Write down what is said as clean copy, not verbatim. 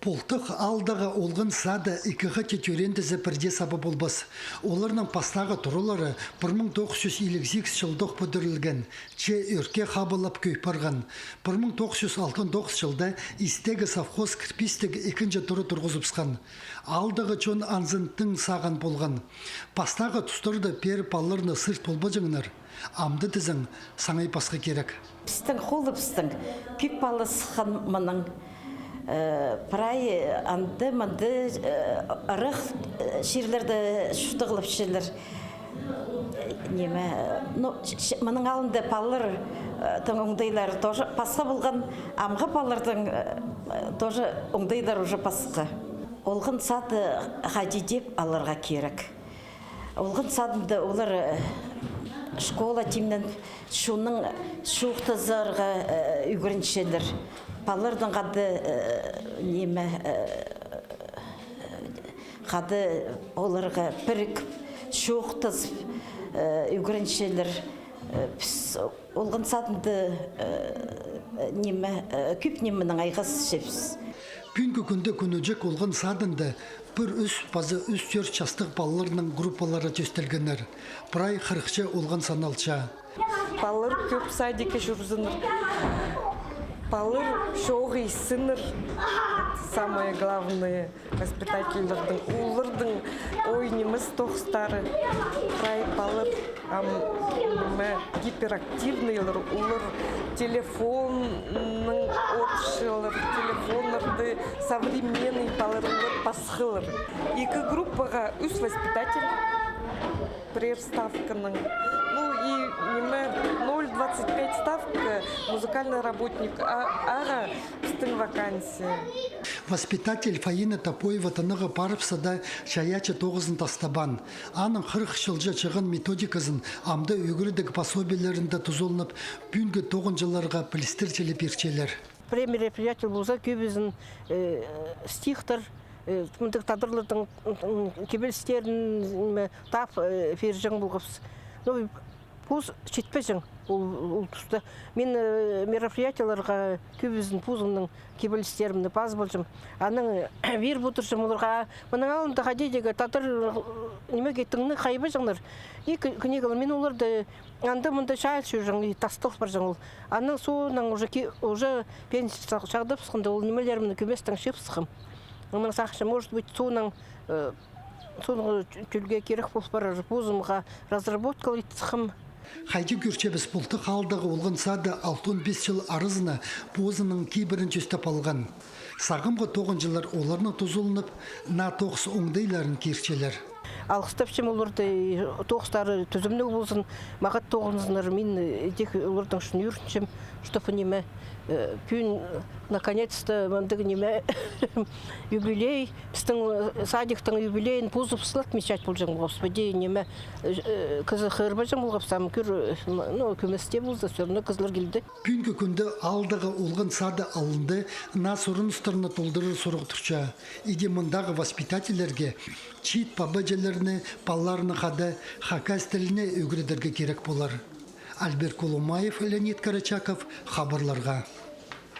Полтық алдағы олғын сады икіға кетерендізі бірде сабы болбас. Оларның пастағы тұрулары 1958 жылдық бүдірілген, че өрке қабылап көйпарған. 1969 жылда истегі совхоз кірпістегі екінші тұры тұрғызыпсқан. Алдағы чон анзынтың саған болған. Пастағы тұстырды періп алырны сырт болба жыңнар. Амды тізің саңай пасқа керек. Пістің қолы пістің, күйп балы сыққан мұның. Прай анды манды ырық шерлерді шұтығылып шерлер. Мұның алынды палыр оңдайлар тоже пасқа болған, амға палырдың тоже оңдайлар уже пасқа. Олғын сады ғадидеп алырға керек. Олғын садында олар школа тимнен шуның шуқты зарға үгіріншелер. Палырдың қады неме қады оларға бірік шуқтыз үгіріншелер. Олғын садында неме күп немінің айғыз шепсіз. Күнгі күнді күнөжек олғын садында бір үс базы үс төр частық балаларының группалары төстелгенер. Прай қырықшы олғын саналча. Балалар көп садике жүрзінір. Балалар шоғы сыныр. Самое главное воспитательлердің, улардың ойнымыз тоқстары. Прай балалар гиперактивныйлар, улар телефонның отшылар, телефонларды современный балалар пасхылар. Екі группаға үс воспитатель приставканың. И 0,25 ставка музыкальный работник, ара пістің вакансия. Воспитатель Фаина Топоева таныға парыпса да шаячы 9-ын тастабан. Аның 40 жылжа чығын методикасын амды өгірідік пособиелерінде тұзолынып, бүгінгі 9 жыларға пілістірчелі перчелер. Мероприятие болса көбізін стихтар, тадырлардың кебелістерін тап фержің болғапс. Пуз жетпежің ол тұста. Мен мероприятияларға көбізін пузымның кебелістерімді баз болжым. Аның вер бұтыршым оларға. Мұның алында қадедегі татыр неме кеттіңні қайбы жаңлар. Күнегілі мен оларды анда мұнда шайыл шөжің, тастық бар жаңыл. Аның соның уже пенсия шағдып сықынды ол немелерімді көместің шеп сықым. Оның сақшы, может быть, соның түлге керек болып барар пузымға разработкалы сықым. Хайди көрчебіз бұлты қалдағы олғын сады 65 жыл арызына позының кейбірін жүстеп алған. Сағымғы 9 жылар оларына тұзылынып, на 9 оңдайларын керчелер. Алғыстапшым оларды тоғыстары түзімні болсын, мағат тоғынызынар мен дек олардың үшін үріншім, чтобы неме, пүйін, наконец-то, мандығы неме, юбилей, біздің садиктың юбилейін позып сылат мечать бұл жаң Господи, неме, кызы қырба жаң болғап сам көместе болса, сөріне кызлар келді. Пүйінгі күнді алдағы олғын сады алынды, на сұрын ұстарына толдырыр сұрық тұрча. Иде мұндағы воспитательерге чит пабаджелеріне, палларыны қады, хакас тіліне өгірдерге керек болар. Альберт Колумаев, Леонид Карачаков, хабарларға.